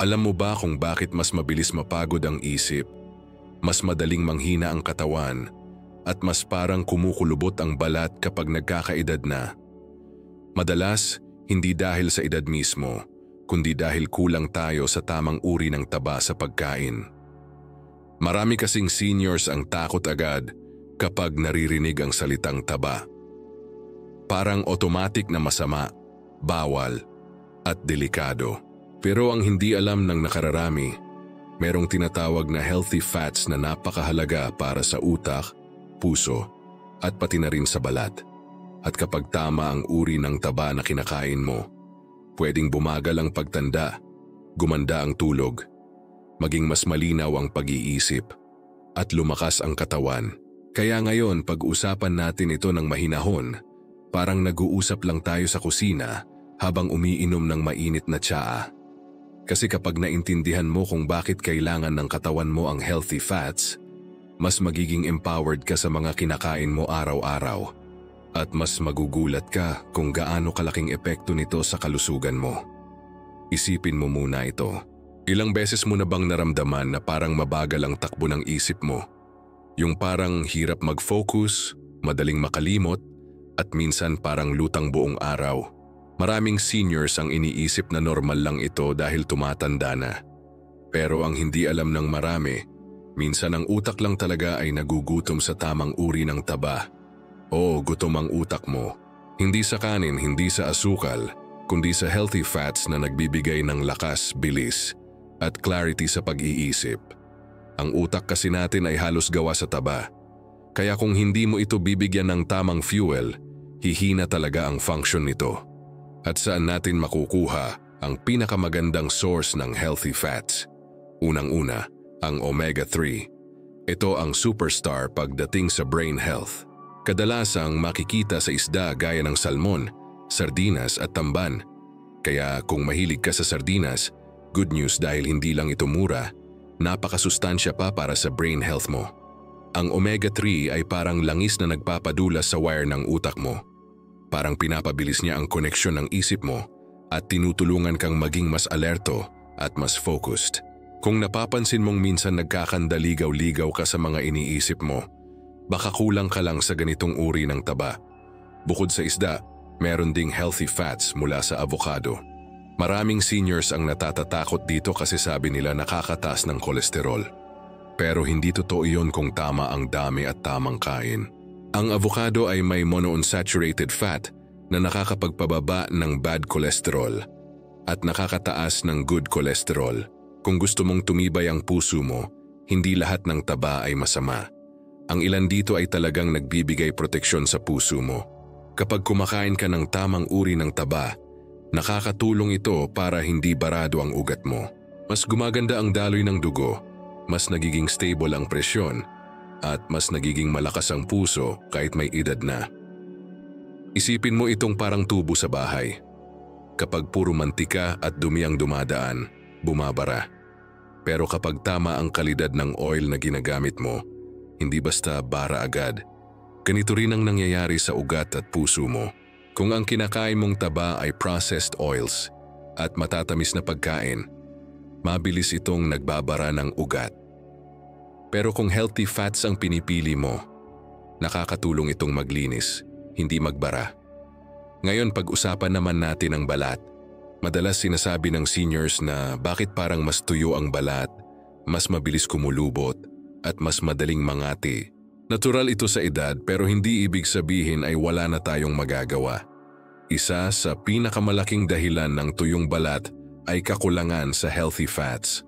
Alam mo ba kung bakit mas mabilis mapagod ang isip, mas madaling manghina ang katawan, at mas parang kumukulubot ang balat kapag nagkakaedad na? Madalas, hindi dahil sa edad mismo, kundi dahil kulang tayo sa tamang uri ng taba sa pagkain. Marami kasing seniors ang takot agad kapag naririnig ang salitang taba. Parang automatic na masama, bawal, at delikado. Pero ang hindi alam ng nakararami, merong tinatawag na healthy fats na napakahalaga para sa utak, puso, at pati na rin sa balat. At kapag tama ang uri ng taba na kinakain mo, pwedeng bumagal ang pagtanda, gumanda ang tulog, maging mas malinaw ang pag-iisip, at lumakas ang katawan. Kaya ngayon pag-usapan natin ito ng mahinahon, parang nag-uusap lang tayo sa kusina habang umiinom ng mainit na tsaa. Kasi kapag naintindihan mo kung bakit kailangan ng katawan mo ang healthy fats, mas magiging empowered ka sa mga kinakain mo araw-araw. At mas magugulat ka kung gaano kalaking epekto nito sa kalusugan mo. Isipin mo muna ito. Ilang beses mo na bang naramdaman na parang mabagal ang takbo ng isip mo? Yung parang hirap mag-focus, madaling makalimot, at minsan parang lutang buong araw. Maraming seniors ang iniisip na normal lang ito dahil tumatanda na. Pero ang hindi alam ng marami, minsan ang utak lang talaga ay nagugutom sa tamang uri ng taba. Oo, gutom ang utak mo. Hindi sa kanin, hindi sa asukal, kundi sa healthy fats na nagbibigay ng lakas, bilis, at clarity sa pag-iisip. Ang utak kasi natin ay halos gawa sa taba. Kaya kung hindi mo ito bibigyan ng tamang fuel, hihina talaga ang function nito. At saan natin makukuha ang pinakamagandang source ng healthy fats? Unang-una, ang omega-3. Ito ang superstar pagdating sa brain health. Kadalasang makikita sa isda gaya ng salmon, sardinas at tamban. Kaya kung mahilig ka sa sardinas, good news dahil hindi lang ito mura, napakasustansya pa para sa brain health mo. Ang omega-3 ay parang langis na nagpapadula sa wire ng utak mo. Parang pinapabilis niya ang koneksyon ng isip mo at tinutulungan kang maging mas alerto at mas focused. Kung napapansin mong minsan nagkakandaligaw-ligaw ka sa mga iniisip mo, baka kulang ka lang sa ganitong uri ng taba. Bukod sa isda, meron ding healthy fats mula sa avocado. Maraming seniors ang natatatakot dito kasi sabi nila nakakataas ng kolesterol. Pero hindi totoo iyon kung tama ang dami at tamang kain. Ang avocado ay may monounsaturated fat na nakakapagpababa ng bad cholesterol at nakakataas ng good cholesterol. Kung gusto mong tumibay ang puso mo, hindi lahat ng taba ay masama. Ang ilan dito ay talagang nagbibigay proteksyon sa puso mo. Kapag kumakain ka ng tamang uri ng taba, nakakatulong ito para hindi barado ang ugat mo. Mas gumaganda ang daloy ng dugo, mas nagiging stable ang presyon, at mas nagiging malakas ang puso kahit may edad na. Isipin mo itong parang tubo sa bahay. Kapag puro mantika at dumi ang dumadaan, bumabara. Pero kapag tama ang kalidad ng oil na ginagamit mo, hindi basta bara agad. Ganito rin ang nangyayari sa ugat at puso mo. Kung ang kinakain mong taba ay processed oils at matatamis na pagkain, mabilis itong nagbabara ng ugat. Pero kung healthy fats ang pinipili mo, nakakatulong itong maglinis, hindi magbara. Ngayon pag-usapan naman natin ang balat. Madalas sinasabi ng seniors na bakit parang mas tuyo ang balat, mas mabilis kumulubot, at mas madaling mangati. Natural ito sa edad pero hindi ibig sabihin ay wala na tayong magagawa. Isa sa pinakamalaking dahilan ng tuyong balat ay kakulangan sa healthy fats.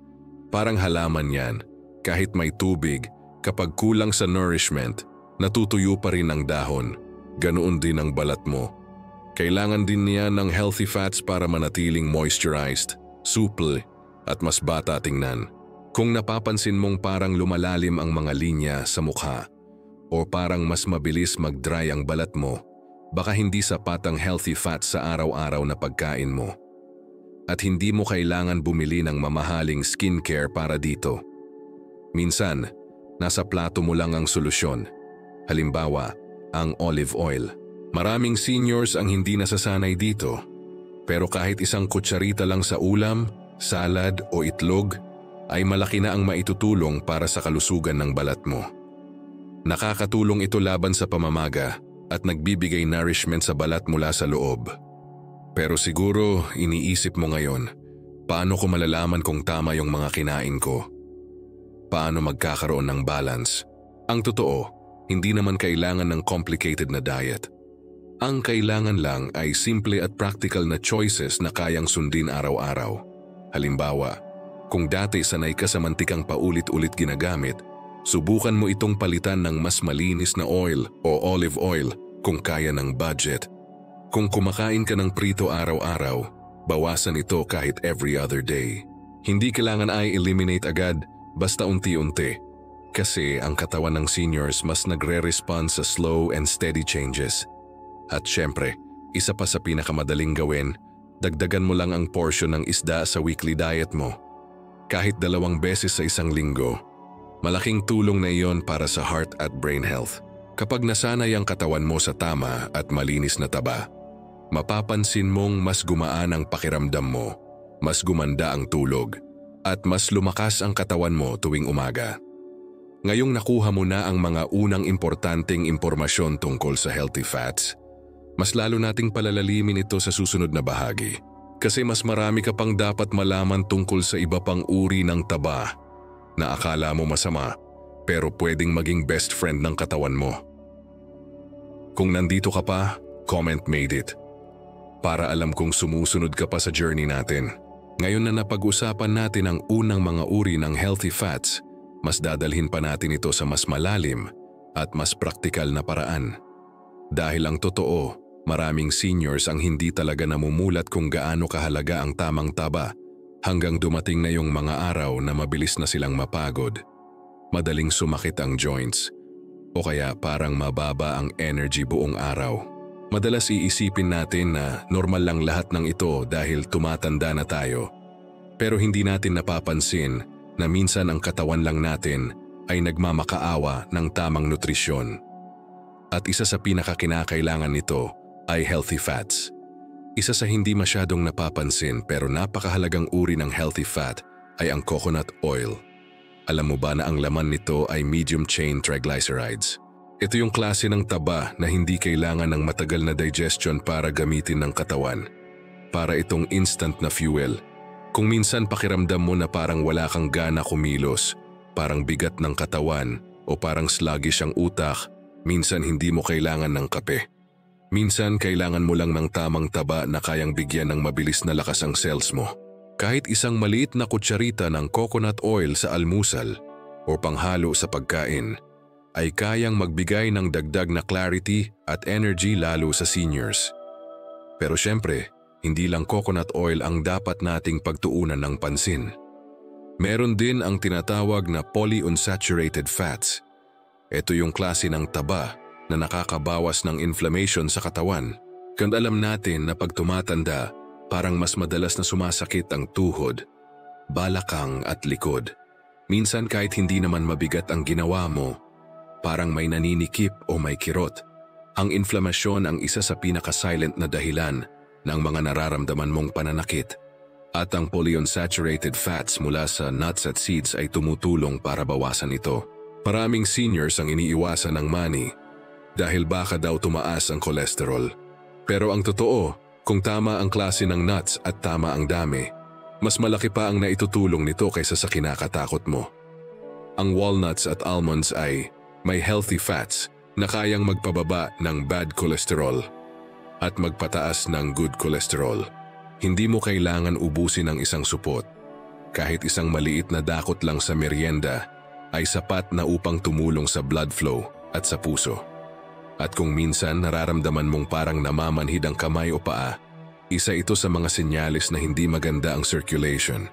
Parang halaman yan. Kahit may tubig, kapag kulang sa nourishment, natutuyo pa rin ang dahon. Ganoon din ang balat mo. Kailangan din niya ng healthy fats para manatiling moisturized, supple, at mas bata tingnan. Kung napapansin mong parang lumalalim ang mga linya sa mukha o parang mas mabilis mag-dry ang balat mo, baka hindi sapat ang healthy fats sa araw-araw na pagkain mo. At hindi mo kailangan bumili ng mamahaling skincare para dito. Minsan, nasa plato mo lang ang solusyon. Halimbawa, ang olive oil. Maraming seniors ang hindi nasasanay dito. Pero kahit isang kutsarita lang sa ulam, salad o itlog, ay malaki na ang maitutulong para sa kalusugan ng balat mo. Nakakatulong ito laban sa pamamaga at nagbibigay nourishment sa balat mula sa loob. Pero siguro iniisip mo ngayon, paano ko malalaman kung tama yung mga kinain ko? Paano magkakaroon ng balance? Ang totoo, hindi naman kailangan ng complicated na diet. Ang kailangan lang ay simple at practical na choices na kayang sundin araw-araw. Halimbawa, kung dati sanay ka sa mantikang paulit-ulit ginagamit, subukan mo itong palitan ng mas malinis na oil o olive oil kung kaya ng budget. Kung kumakain ka ng prito araw-araw, bawasan ito kahit every other day. Hindi kailangan ay eliminate agad, basta unti-unti. Kasi ang katawan ng seniors mas nagre-respond sa slow and steady changes. At syempre, isa pa sa pinakamadaling gawin, dagdagan mo lang ang portion ng isda sa weekly diet mo. Kahit 2 beses sa isang linggo, malaking tulong na iyon para sa heart at brain health. Kapag nasanay ang katawan mo sa tama at malinis na taba, mapapansin mong mas gumaan ang pakiramdam mo, mas gumanda ang tulog, at mas lumakas ang katawan mo tuwing umaga. Ngayong nakuha mo na ang mga unang importanteng impormasyon tungkol sa healthy fats, mas lalo nating palalalimin ito sa susunod na bahagi. Kasi mas marami ka pang dapat malaman tungkol sa iba pang uri ng taba na akala mo masama pero pwedeng maging best friend ng katawan mo. Kung nandito ka pa, comment made it. Para alam kung sumusunod ka pa sa journey natin. Ngayon na napag-usapan natin ang unang mga uri ng healthy fats, mas dadalhin pa natin ito sa mas malalim at mas praktikal na paraan. Dahil ang totoo, maraming seniors ang hindi talaga namumulat kung gaano kahalaga ang tamang taba hanggang dumating na yung mga araw na mabilis na silang mapagod, madaling sumakit ang joints, o kaya parang mababa ang energy buong araw. Madalas iisipin natin na normal lang lahat ng ito dahil tumatanda na tayo. Pero hindi natin napapansin na minsan ang katawan lang natin ay nagmamakaawa ng tamang nutrisyon. At isa sa pinakakinakailangan nito ay healthy fats. Isa sa hindi masyadong napapansin pero napakahalagang uri ng healthy fat ay ang coconut oil. Alam mo ba na ang laman nito ay medium-chain triglycerides? Ito yung klase ng taba na hindi kailangan ng matagal na digestion para gamitin ng katawan. Para itong instant na fuel. Kung minsan pakiramdam mo na parang wala kang gana kumilos, parang bigat ng katawan o parang sluggish ang utak, minsan hindi mo kailangan ng kape. Minsan kailangan mo lang ng tamang taba na kayang bigyan ng mabilis na lakas ang cells mo. Kahit isang maliit na kutsarita ng coconut oil sa almusal o panghalo sa pagkain ay kayang magbigay ng dagdag na clarity at energy lalo sa seniors. Pero syempre, hindi lang coconut oil ang dapat nating pagtuunan ng pansin. Meron din ang tinatawag na polyunsaturated fats. Ito yung klase ng taba na nakakabawas ng inflammation sa katawan. Kung alam natin na pag tumatanda, parang mas madalas na sumasakit ang tuhod, balakang at likod. Minsan kahit hindi naman mabigat ang ginawa mo, parang may naninikip o may kirot. Ang inflamasyon ang isa sa pinaka-silent na dahilan ng mga nararamdaman mong pananakit. At ang polyunsaturated fats mula sa nuts at seeds ay tumutulong para bawasan ito. Maraming seniors ang iniiwasan ng money dahil baka daw tumaas ang cholesterol. Pero ang totoo, kung tama ang klase ng nuts at tama ang dami, mas malaki pa ang naitutulong nito kaysa sa kinakatakot mo. Ang walnuts at almonds ay may healthy fats na kayang magpababa ng bad cholesterol at magpataas ng good cholesterol. Hindi mo kailangan ubusin ang isang supot. Kahit isang maliit na dakot lang sa merienda ay sapat na upang tumulong sa blood flow at sa puso. At kung minsan nararamdaman mong parang namamanhid ang kamay o paa, isa ito sa mga senyales na hindi maganda ang circulation.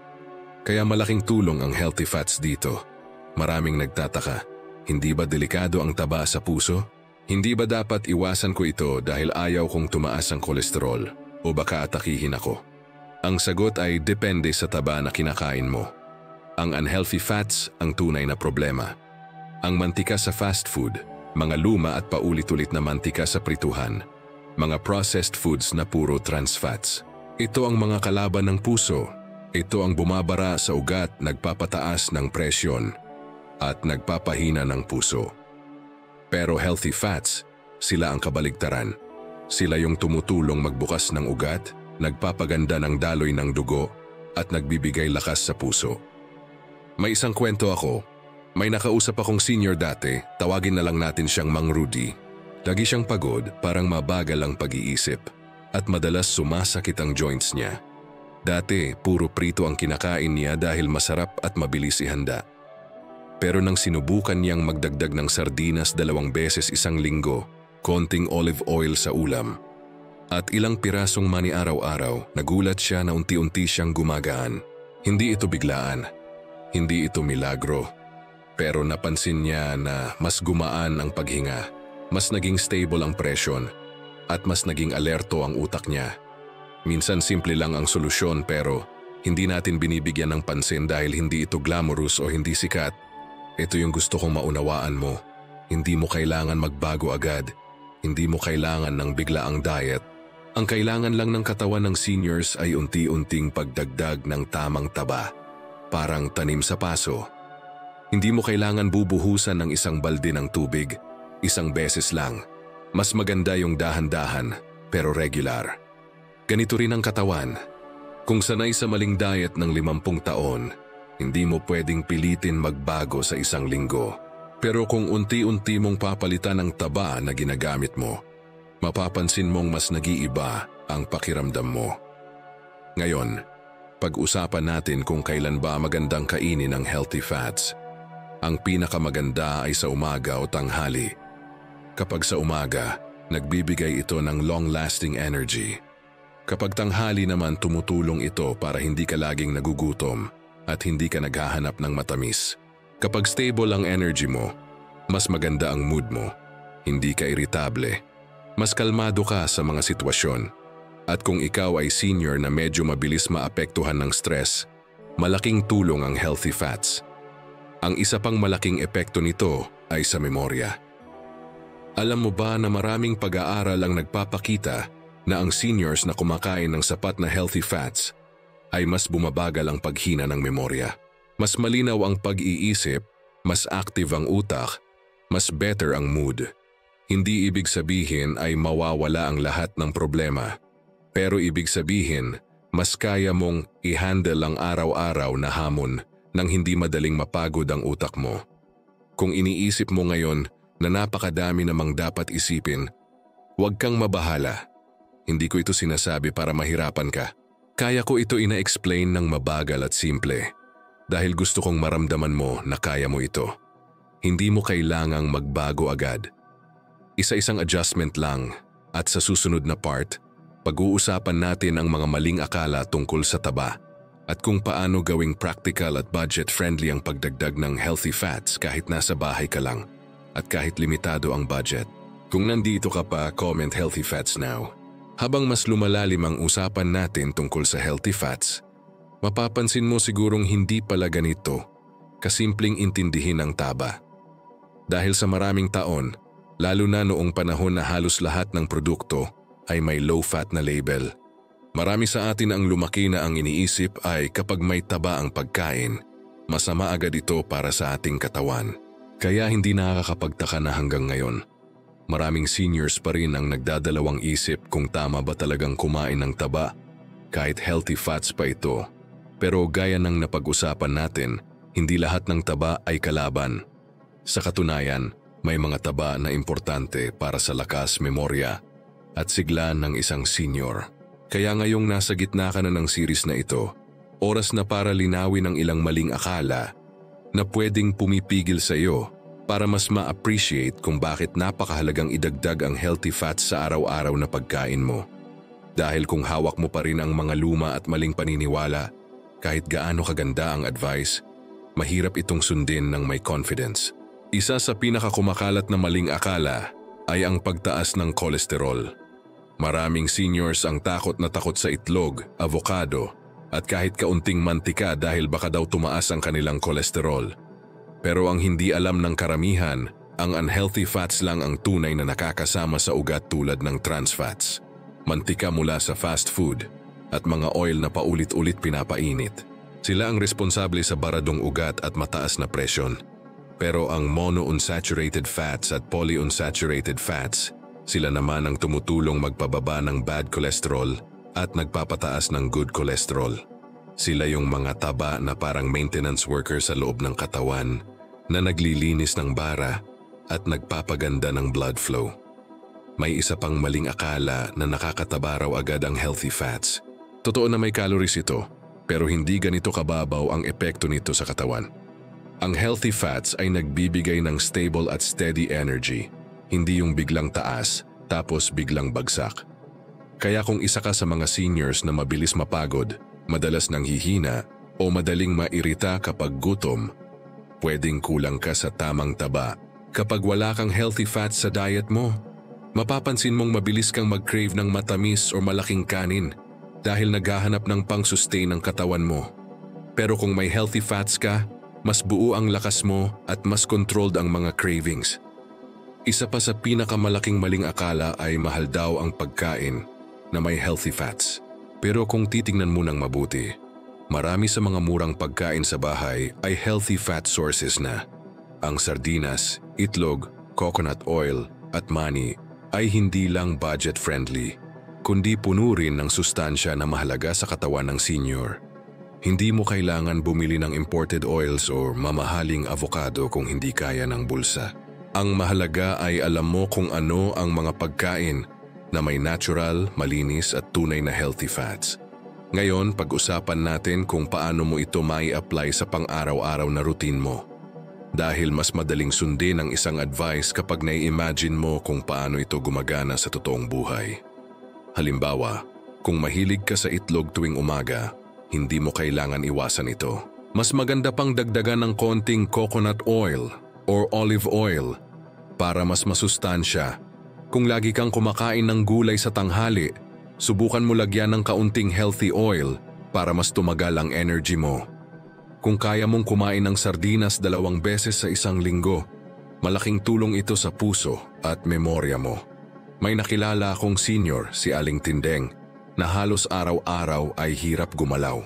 Kaya malaking tulong ang healthy fats dito. Maraming nagtataka, hindi ba delikado ang taba sa puso? Hindi ba dapat iwasan ko ito dahil ayaw kong tumaas ang kolesterol o baka atakihin ako? Ang sagot ay depende sa taba na kinakain mo. Ang unhealthy fats ang tunay na problema. Ang mantika sa fast food, mga luma at paulit-ulit na mantika sa prituhan, mga processed foods na puro trans fats. Ito ang mga kalaban ng puso. Ito ang bumabara sa ugat, nagpapataas ng presyon at nagpapahina ng puso. Pero healthy fats, sila ang kabaligtaran. Sila yung tumutulong magbukas ng ugat, nagpapaganda ng daloy ng dugo at nagbibigay lakas sa puso. May isang kwento ako. May nakausap akong senior dati, tawagin na lang natin siyang Mang Rudy. Lagi siyang pagod, parang mabagal ang pag-iisip at madalas sumasakit ang joints niya. Dati, puro prito ang kinakain niya dahil masarap at mabilis ihanda. Pero nang sinubukan niyang magdagdag ng sardinas 2 beses isang linggo, konting olive oil sa ulam, at ilang pirasong mani araw-araw, nagulat siya na unti-unti siyang gumagaan. Hindi ito biglaan, hindi ito milagro. Pero napansin niya na mas gumaan ang paghinga, mas naging stable ang presyon, at mas naging alerto ang utak niya. Minsan simple lang ang solusyon pero hindi natin binibigyan ng pansin dahil hindi ito glamorous o hindi sikat. Ito yung gusto kong maunawaan mo. Hindi mo kailangan magbago agad. Hindi mo kailangan ng biglaang diet. Ang kailangan lang ng katawan ng seniors ay unti-unting pagdagdag ng tamang taba. Parang tanim sa paso. Hindi mo kailangan bubuhusan ng isang balde ng tubig. Isang beses lang. Mas maganda yung dahan-dahan pero regular. Ganito rin ang katawan. Kung sanay sa maling diet ng 50 taon, hindi mo pwedeng pilitin magbago sa isang linggo. Pero kung unti-unti mong papalitan ang taba na ginagamit mo, mapapansin mong mas nag-iiba ang pakiramdam mo. Ngayon, pag-usapan natin kung kailan ba magandang kainin ang healthy fats. Ang pinakamaganda ay sa umaga o tanghali. Kapag sa umaga, nagbibigay ito ng long-lasting energy. Kapag tanghali naman, tumutulong ito para hindi ka laging nagugutom at hindi ka naghahanap ng matamis. Kapag stable ang energy mo, mas maganda ang mood mo. Hindi ka iritable. Mas kalmado ka sa mga sitwasyon. At kung ikaw ay senior na medyo mabilis maapektuhan ng stress, malaking tulong ang healthy fats. Ang isa pang malaking epekto nito ay sa memorya. Alam mo ba na maraming pag-aaral ang nagpapakita na ang seniors na kumakain ng sapat na healthy fats ay mas bumabagal ang paghina ng memorya. Mas malinaw ang pag-iisip, mas active ang utak, mas better ang mood. Hindi ibig sabihin ay mawawala ang lahat ng problema. Pero ibig sabihin, mas kaya mong i-handle ang araw-araw na hamon nang hindi madaling mapagod ang utak mo. Kung iniisip mo ngayon na napakadami namang dapat isipin, huwag kang mabahala. Hindi ko ito sinasabi para mahirapan ka. Kaya ko ito ina-explain ng mabagal at simple dahil gusto kong maramdaman mo na kaya mo ito. Hindi mo kailangang magbago agad. Isa-isang adjustment lang at sa susunod na part, pag-uusapan natin ang mga maling akala tungkol sa taba at kung paano gawing practical at budget-friendly ang pagdagdag ng healthy fats kahit nasa bahay ka lang at kahit limitado ang budget. Kung nandito ka pa, comment healthy fats now. Habang mas lumalalim ang usapan natin tungkol sa healthy fats, mapapansin mo sigurong hindi pala ganito kasimpleng intindihin ang taba. Dahil sa maraming taon, lalo na noong panahon na halos lahat ng produkto ay may low-fat na label. Marami sa atin ang lumaki na ang iniisip ay kapag may taba ang pagkain, masama agad ito para sa ating katawan. Kaya hindi nakakapagtaka na hanggang ngayon, maraming seniors pa rin ang nagdadalawang isip kung tama ba talagang kumain ng taba, kahit healthy fats pa ito. Pero gaya ng napag-usapan natin, hindi lahat ng taba ay kalaban. Sa katunayan, may mga taba na importante para sa lakas, memorya, at sigla ng isang senior. Kaya ngayong nasa gitna ka na ng series na ito, oras na para linawin ang ilang maling akala na pwedeng pumipigil sa iyo para mas ma-appreciate kung bakit napakahalagang idagdag ang healthy fats sa araw-araw na pagkain mo. Dahil kung hawak mo pa rin ang mga luma at maling paniniwala, kahit gaano kaganda ang advice, mahirap itong sundin ng may confidence. Isa sa pinakakumakalat na maling akala ay ang pagtaas ng kolesterol. Maraming seniors ang takot na takot sa itlog, avocado, at kahit kaunting mantika dahil baka daw tumaas ang kanilang kolesterol. Pero ang hindi alam ng karamihan, ang unhealthy fats lang ang tunay na nakakasama sa ugat tulad ng trans fats, mantika mula sa fast food, at mga oil na paulit-ulit pinapainit. Sila ang responsable sa baradong ugat at mataas na presyon. Pero ang monounsaturated fats at polyunsaturated fats, sila naman ang tumutulong magpababa ng bad cholesterol at nagpapataas ng good cholesterol. Sila yung mga taba na parang maintenance worker sa loob ng katawan na naglilinis ng bara at nagpapaganda ng blood flow. May isa pang maling akala na nakakataba raw agad ang healthy fats. Totoo na may calories ito, pero hindi ganito kababaw ang epekto nito sa katawan. Ang healthy fats ay nagbibigay ng stable at steady energy, hindi yung biglang taas tapos biglang bagsak. Kaya kung isa ka sa mga seniors na mabilis mapagod, madalas nanghihina o madaling mairita kapag gutom, pwedeng kulang ka sa tamang taba. Kapag wala kang healthy fats sa diet mo, mapapansin mong mabilis kang mag-crave ng matamis o malaking kanin dahil naghahanap ng pang-sustain ng katawan mo. Pero kung may healthy fats ka, mas buo ang lakas mo at mas controlled ang mga cravings. Isa pa sa pinakamalaking maling akala ay mahal daw ang pagkain na may healthy fats. Pero kung titingnan mo ng mabuti, marami sa mga murang pagkain sa bahay ay healthy fat sources na. Ang sardinas, itlog, coconut oil at mani ay hindi lang budget-friendly, kundi puno rin ng sustansya na mahalaga sa katawan ng senior. Hindi mo kailangan bumili ng imported oils o mamahaling avocado kung hindi kaya ng bulsa. Ang mahalaga ay alam mo kung ano ang mga pagkain na may natural, malinis at tunay na healthy fats. Ngayon, pag-usapan natin kung paano mo ito mai-apply sa pang-araw-araw na routine mo. Dahil mas madaling sundin ang isang advice kapag nai-imagine mo kung paano ito gumagana sa totoong buhay. Halimbawa, kung mahilig ka sa itlog tuwing umaga, hindi mo kailangan iwasan ito. Mas maganda pang dagdagan ng konting coconut oil or olive oil para mas masustansya. Kung lagi kang kumakain ng gulay sa tanghali, subukan mo lagyan ng kaunting healthy oil para mas tumagal ang energy mo. Kung kaya mong kumain ng sardinas 2 beses sa isang linggo, malaking tulong ito sa puso at memorya mo. May nakilala akong senior, si Aling Tindeng, na halos araw-araw ay hirap gumalaw.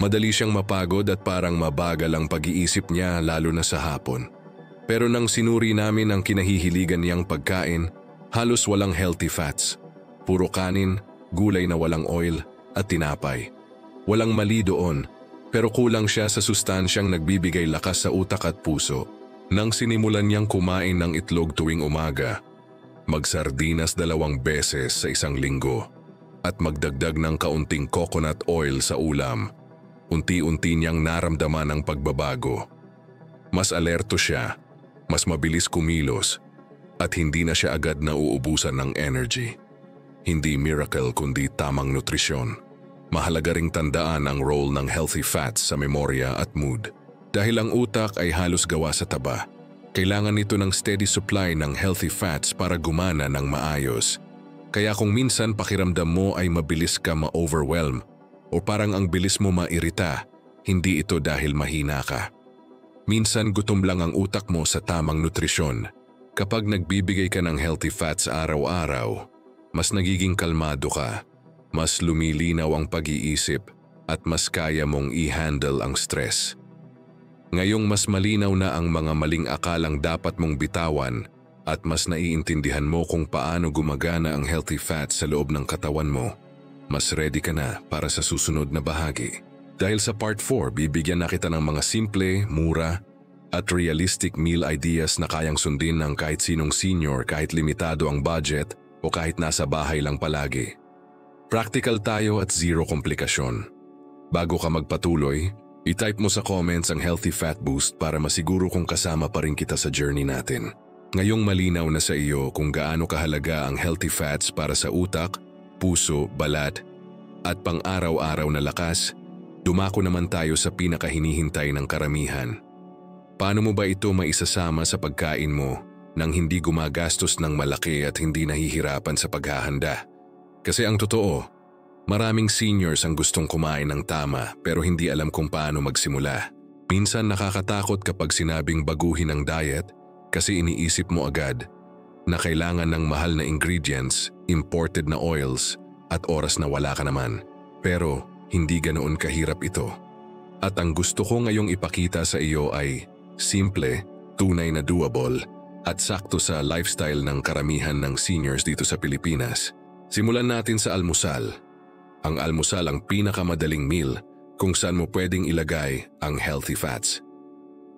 Madali siyang mapagod at parang mabagal ang pag-iisip niya lalo na sa hapon. Pero nang sinuri namin ang kinahihiligan niyang pagkain, halos walang healthy fats. Puro kanin, gulay na walang oil at tinapay. Walang mali doon, pero kulang siya sa sustansyang nagbibigay lakas sa utak at puso. Nang sinimulan niyang kumain ng itlog tuwing umaga, magsardinas 2 beses sa isang linggo, at magdagdag ng kaunting coconut oil sa ulam, unti-unti niyang naramdaman ang pagbabago. Mas alerto siya, mas mabilis kumilos, at hindi na siya agad nauubusan ng energy. Hindi miracle kundi tamang nutrisyon. Mahalaga ring tandaan ang role ng healthy fats sa memorya at mood. Dahil ang utak ay halos gawa sa taba, kailangan nito ng steady supply ng healthy fats para gumana ng maayos. Kaya kung minsan pakiramdam mo ay mabilis ka ma-overwhelm o parang ang bilis mo mairita, hindi ito dahil mahina ka. Minsan gutom lang ang utak mo sa tamang nutrisyon. Kapag nagbibigay ka ng healthy fats araw-araw, mas nagiging kalmado ka, mas lumilinaw ang pag-iisip at mas kaya mong i-handle ang stress. Ngayong mas malinaw na ang mga maling akalang dapat mong bitawan, at mas naiintindihan mo kung paano gumagana ang healthy fats sa loob ng katawan mo, mas ready ka na para sa susunod na bahagi. Dahil sa part 4, bibigyan na kita ng mga simple, mura, at realistic meal ideas na kayang sundin ng kahit sinong senior kahit limitado ang budget o kahit nasa bahay lang palagi. Practical tayo at zero komplikasyon. Bago ka magpatuloy, i-type mo sa comments ang healthy fat boost para masiguro kung kasama pa rin kita sa journey natin. Ngayong malinaw na sa iyo kung gaano kahalaga ang healthy fats para sa utak, puso, balat, at pang-araw-araw na lakas, dumako naman tayo sa pinakahinihintay ng karamihan. Paano mo ba ito maisasama sa pagkain mo nang hindi gumagastos ng malaki at hindi nahihirapan sa paghahanda? Kasi ang totoo, maraming seniors ang gustong kumain ng tama pero hindi alam kung paano magsimula. Minsan nakakatakot kapag sinabing baguhin ang diet, kasi iniisip mo agad na kailangan ng mahal na ingredients, imported na oils, at oras na wala ka naman. Pero hindi ganoon kahirap ito. At ang gusto ko ngayong ipakita sa iyo ay simple, tunay na doable, at sakto sa lifestyle ng karamihan ng seniors dito sa Pilipinas. Simulan natin sa almusal. Ang almusal ang pinakamadaling meal kung saan mo pwedeng ilagay ang healthy fats.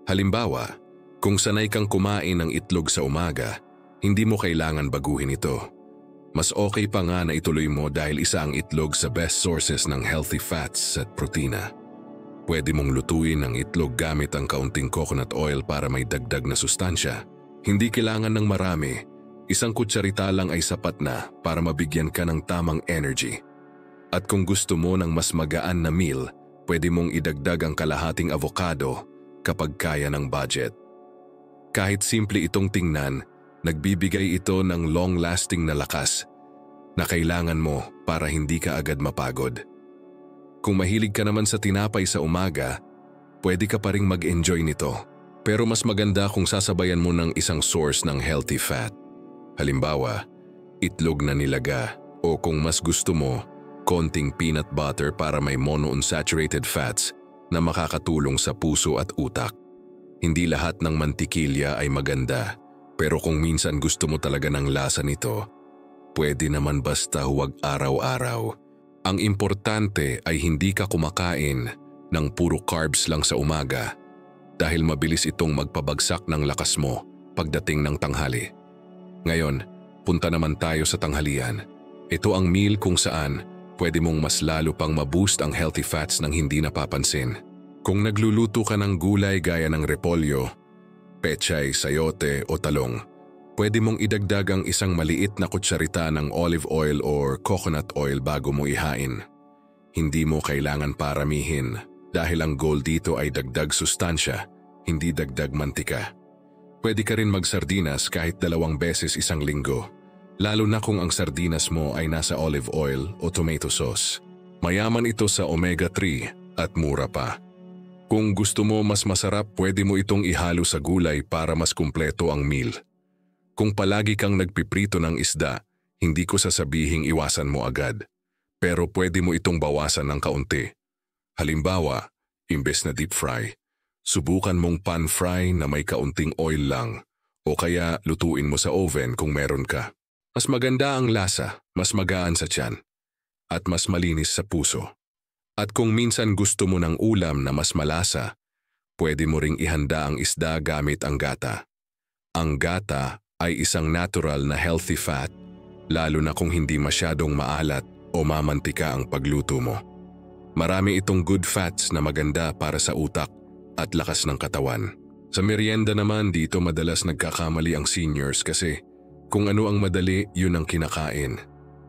Halimbawa, kung sanay kang kumain ng itlog sa umaga, hindi mo kailangan baguhin ito. Mas okay pa nga na ituloy mo dahil isa ang itlog sa best sources ng healthy fats at protina. Pwede mong lutuin ang itlog gamit ang kaunting coconut oil para may dagdag na sustansya. Hindi kailangan ng marami, isang kutsarita lang ay sapat na para mabigyan ka ng tamang energy. At kung gusto mo ng mas magaan na meal, pwede mong idagdag ang kalahating avocado kapag kaya ng budget. Kahit simple itong tingnan, nagbibigay ito ng long-lasting na lakas na kailangan mo para hindi ka agad mapagod. Kung mahilig ka naman sa tinapay sa umaga, pwede ka pa ring mag-enjoy nito. Pero mas maganda kung sasabayan mo ng isang source ng healthy fat. Halimbawa, itlog na nilaga o kung mas gusto mo, konting peanut butter para may monounsaturated fats na makakatulong sa puso at utak. Hindi lahat ng mantikilya ay maganda. Pero kung minsan gusto mo talaga ng lasa nito, pwede naman basta huwag araw-araw. Ang importante ay hindi ka kumakain ng puro carbs lang sa umaga dahil mabilis itong magpabagsak ng lakas mo pagdating ng tanghali. Ngayon, punta naman tayo sa tanghalian. Ito ang meal kung saan pwede mong mas lalo pang maboost ang healthy fats nang hindi napapansin. Kung nagluluto ka ng gulay gaya ng repolyo, pechay, sayote o talong, pwede mong idagdag ang isang maliit na kutsarita ng olive oil or coconut oil bago mo ihain. Hindi mo kailangan paramihin dahil ang goal dito ay dagdag sustansya, hindi dagdag mantika. Pwede ka rin magsardinas kahit 2 beses isang linggo, lalo na kung ang sardinas mo ay nasa olive oil o tomato sauce. Mayaman ito sa omega-3 at mura pa. Kung gusto mo mas masarap, pwede mo itong ihalo sa gulay para mas kumpleto ang meal. Kung palagi kang nagpiprito ng isda, hindi ko sasabihing iwasan mo agad. Pero pwede mo itong bawasan ng kaunti. Halimbawa, imbes na deep fry, subukan mong pan fry na may kaunting oil lang o kaya lutuin mo sa oven kung meron ka. Mas maganda ang lasa, mas magaan sa tiyan, at mas malinis sa puso. At kung minsan gusto mo ng ulam na mas malasa, pwede mo ring ihanda ang isda gamit ang gata. Ang gata ay isang natural na healthy fat, lalo na kung hindi masyadong maalat o mamantika ang pagluto mo. Marami itong good fats na maganda para sa utak at lakas ng katawan. Sa merienda naman dito madalas nagkakamali ang seniors kasi kung ano ang madali yun ang kinakain.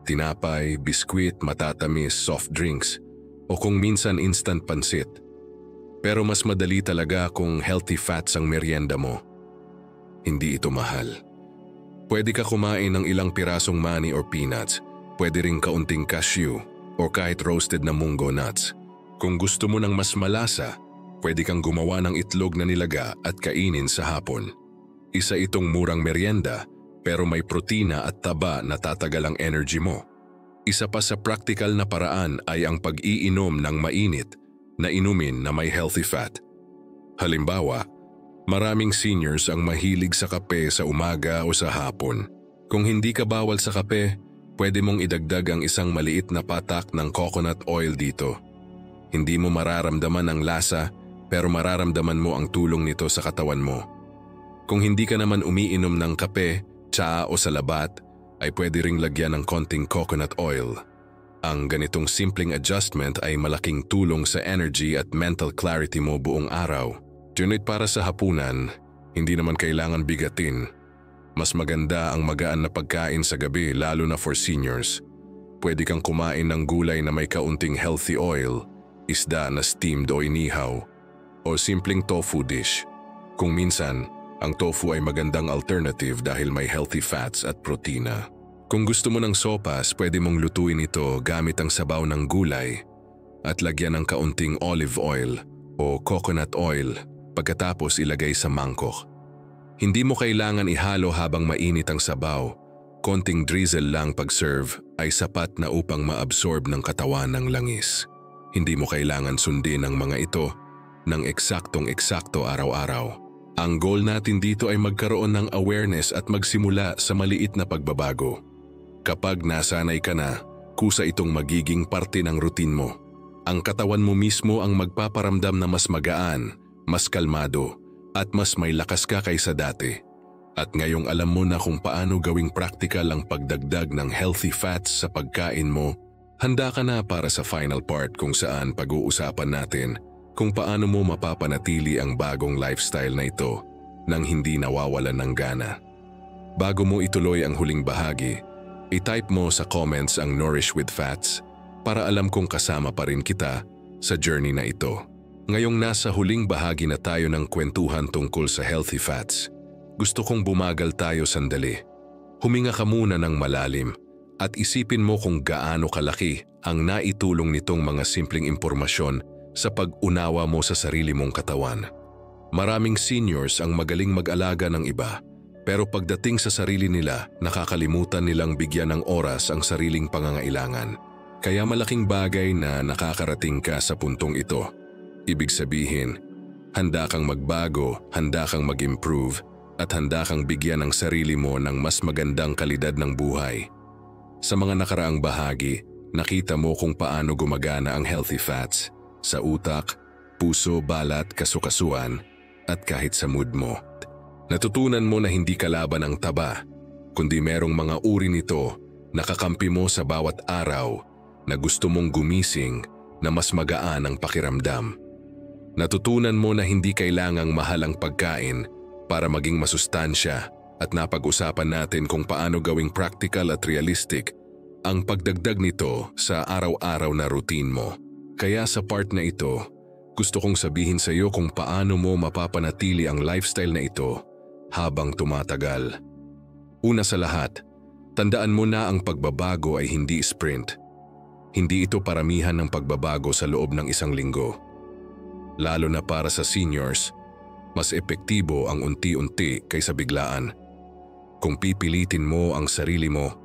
Tinapay, biskwit, matatamis, soft drinks, o kung minsan instant pansit. Pero mas madali talaga kung healthy fats ang merienda mo. Hindi ito mahal. Pwede ka kumain ng ilang pirasong mani or peanuts, pwede ring kaunting cashew o kahit roasted na munggo nuts. Kung gusto mo ng mas malasa, pwede kang gumawa ng itlog na nilaga at kainin sa hapon. Isa itong murang merienda pero may protina at taba na tatagal ang energy mo. Isa pa sa practical na paraan ay ang pag-iinom ng mainit na inumin na may healthy fat. Halimbawa, maraming seniors ang mahilig sa kape sa umaga o sa hapon. Kung hindi ka bawal sa kape, pwede mong idagdag ang isang maliit na patak ng coconut oil dito. Hindi mo mararamdaman ang lasa pero mararamdaman mo ang tulong nito sa katawan mo. Kung hindi ka naman umiinom ng kape, tsaa o salabat, ay pwede ring lagyan ng konting coconut oil. Ang ganitong simpleng adjustment ay malaking tulong sa energy at mental clarity mo buong araw. Ngunit para sa hapunan, hindi naman kailangan bigatin. Mas maganda ang magaan na pagkain sa gabi lalo na for seniors. Pwede kang kumain ng gulay na may kaunting healthy oil, isda na steamed o inihaw, o simpleng tofu dish. Kung minsan, ang tofu ay magandang alternative dahil may healthy fats at protina. Kung gusto mo ng sopas, pwede mong lutuin ito gamit ang sabaw ng gulay at lagyan ng kaunting olive oil o coconut oil pagkatapos ilagay sa mangkok. Hindi mo kailangan ihalo habang mainit ang sabaw. Konting drizzle lang pag-serve ay sapat na upang maabsorb ng katawan ng langis. Hindi mo kailangan sundin ang mga ito ng eksaktong-eksakto araw-araw. Ang goal natin dito ay magkaroon ng awareness at magsimula sa maliit na pagbabago. Kapag nasanay ka na, kusa itong magiging parte ng routine mo. Ang katawan mo mismo ang magpaparamdam na mas magaan, mas kalmado, at mas may lakas ka kaysa dati. At ngayong alam mo na kung paano gawing practical ang pagdagdag ng healthy fats sa pagkain mo, handa ka na para sa final part kung saan pag-uusapan natin kung paano mo mapapanatili ang bagong lifestyle na ito nang hindi nawawalan ng gana. Bago mo ituloy ang huling bahagi, i-type mo sa comments ang Nourish with Fats para alam kong kasama pa rin kita sa journey na ito. Ngayong nasa huling bahagi na tayo ng kwentuhan tungkol sa healthy fats, gusto kong bumagal tayo sandali. Huminga ka muna ng malalim at isipin mo kung gaano kalaki ang naitulong nitong mga simpleng impormasyon sa pag-unawa mo sa sarili mong katawan. Maraming seniors ang magaling mag-alaga ng iba, pero pagdating sa sarili nila, nakakalimutan nilang bigyan ng oras ang sariling pangangailangan. Kaya malaking bagay na nakakarating ka sa puntong ito. Ibig sabihin, handa kang magbago, handa kang mag-improve, at handa kang bigyan ng sarili mo ng mas magandang kalidad ng buhay. Sa mga nakaraang bahagi, nakita mo kung paano gumagana ang healthy fats sa utak, puso, balat, kasukasuan, at kahit sa mood mo. Natutunan mo na hindi kalaban ang taba, kundi merong mga uri nito na kakampi mo sa bawat araw na gusto mong gumising na mas magaan ang pakiramdam. Natutunan mo na hindi kailangang mahal ang pagkain para maging masustansya at napag-usapan natin kung paano gawing practical at realistic ang pagdagdag nito sa araw-araw na routine mo. Kaya sa part na ito, gusto kong sabihin sa iyo kung paano mo mapapanatili ang lifestyle na ito habang tumatagal. Una sa lahat, tandaan mo na ang pagbabago ay hindi sprint. Hindi ito paramihan ng pagbabago sa loob ng isang linggo. Lalo na para sa seniors, mas epektibo ang unti-unti kaysa biglaan. Kung pipilitin mo ang sarili mo,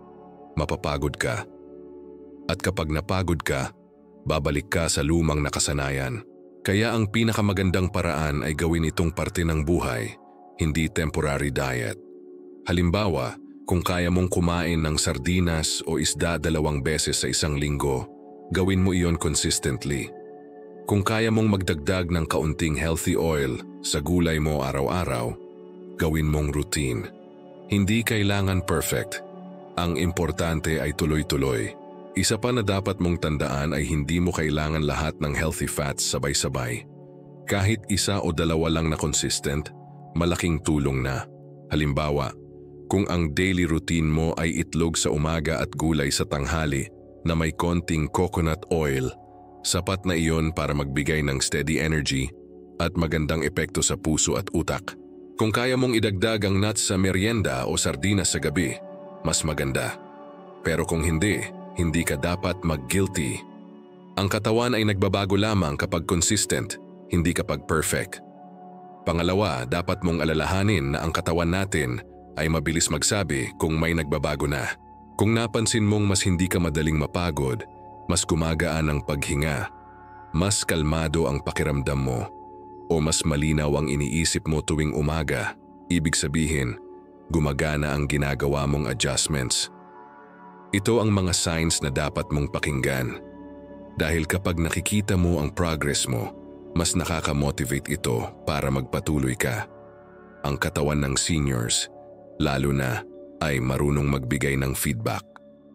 mapapagod ka. At kapag napagod ka, babalik ka sa lumang nakasanayan. Kaya ang pinakamagandang paraan ay gawin itong parte ng buhay, hindi temporary diet. Halimbawa, kung kaya mong kumain ng sardinas o isda 2 beses sa isang linggo, gawin mo iyon consistently. Kung kaya mong magdagdag ng kaunting healthy oil sa gulay mo araw-araw, gawin mong routine. Hindi kailangan perfect. Ang importante ay tuloy-tuloy. Isa pa na dapat mong tandaan ay hindi mo kailangan lahat ng healthy fats sabay-sabay. Kahit 1 o 2 lang na consistent, malaking tulong na. Halimbawa, kung ang daily routine mo ay itlog sa umaga at gulay sa tanghali na may konting coconut oil, sapat na iyon para magbigay ng steady energy at magandang epekto sa puso at utak. Kung kaya mong idagdag ang nuts sa merienda o sardinas sa gabi, mas maganda. Pero kung hindi, hindi ka dapat mag-guilty. Ang katawan ay nagbabago lamang kapag consistent, hindi kapag perfect. Pangalawa, dapat mong alalahanin na ang katawan natin ay mabilis magsabi kung may nagbabago na. Kung napansin mong mas hindi ka madaling mapagod, mas gumagaan ang paghinga, mas kalmado ang pakiramdam mo, o mas malinaw ang iniisip mo tuwing umaga, ibig sabihin, gumagana ang ginagawa mong adjustments. Ito ang mga signs na dapat mong pakinggan. Dahil kapag nakikita mo ang progress mo, mas nakaka-motivate ito para magpatuloy ka. Ang katawan ng seniors, lalo na, ay marunong magbigay ng feedback.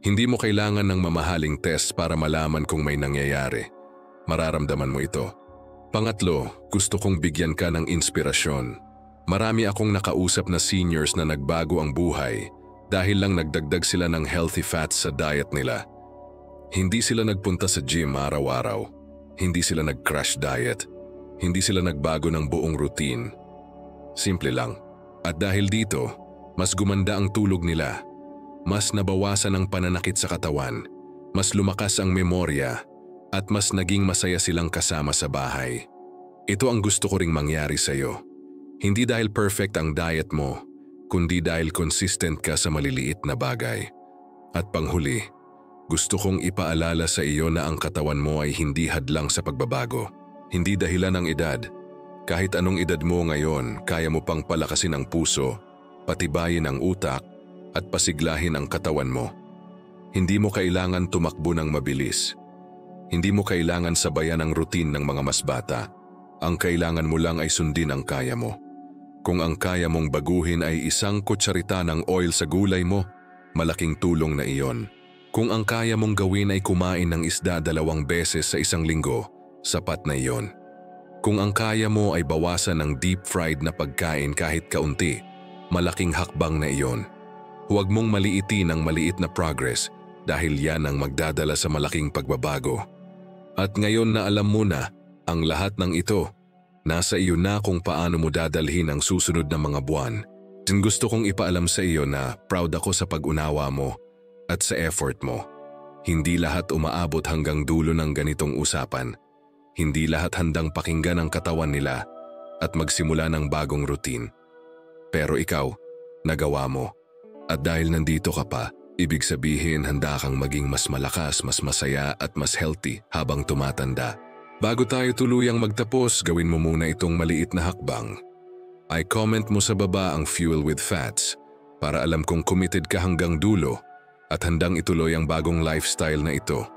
Hindi mo kailangan ng mamahaling test para malaman kung may nangyayari. Mararamdaman mo ito. Pangatlo, gusto kong bigyan ka ng inspirasyon. Marami akong nakausap na seniors na nagbago ang buhay dahil lang nagdagdag sila ng healthy fats sa diet nila. Hindi sila nagpunta sa gym araw-araw. Hindi sila nag-crash diet. Hindi sila nagbago ng buong routine. Simple lang. At dahil dito, mas gumanda ang tulog nila. Mas nabawasan ang pananakit sa katawan, mas lumakas ang memorya, at mas naging masaya silang kasama sa bahay. Ito ang gusto ko ring mangyari sa iyo. Hindi dahil perfect ang diet mo, kundi dahil consistent ka sa maliliit na bagay. At panghuli, gusto kong ipaalala sa iyo na ang katawan mo ay hindi hadlang sa pagbabago. Hindi dahilan ng edad. Kahit anong edad mo ngayon, kaya mo pang palakasin ang puso, patibayin ang utak, at pasiglahin ang katawan mo. Hindi mo kailangan tumakbo ng mabilis. Hindi mo kailangan sabayan ang routine ng mga mas bata. Ang kailangan mo lang ay sundin ang kaya mo. Kung ang kaya mong baguhin ay isang kutsarita ng oil sa gulay mo, malaking tulong na iyon. Kung ang kaya mong gawin ay kumain ng isda 2 beses sa isang linggo, sapat na iyon. Kung ang kaya mo ay bawasan ng deep-fried na pagkain kahit kaunti, malaking hakbang na iyon. Huwag mong maliitin ang maliit na progress dahil yan ang magdadala sa malaking pagbabago. At ngayon na alam mo na ang lahat ng ito, nasa iyo na kung paano mo dadalhin ang susunod na mga buwan. Gusto kong ipaalam sa iyo na proud ako sa pag-unawa mo at sa effort mo. Hindi lahat umaabot hanggang dulo ng ganitong usapan. Hindi lahat handang pakinggan ang katawan nila at magsimula ng bagong routine. Pero ikaw, nagawa mo. At dahil nandito ka pa, ibig sabihin handa kang maging mas malakas, mas masaya at mas healthy habang tumatanda. Bago tayo tuluyang magtapos, gawin mo muna itong maliit na hakbang. I-comment mo sa baba ang Fuel with Fats para alam kong committed ka hanggang dulo at handang ituloy ang bagong lifestyle na ito.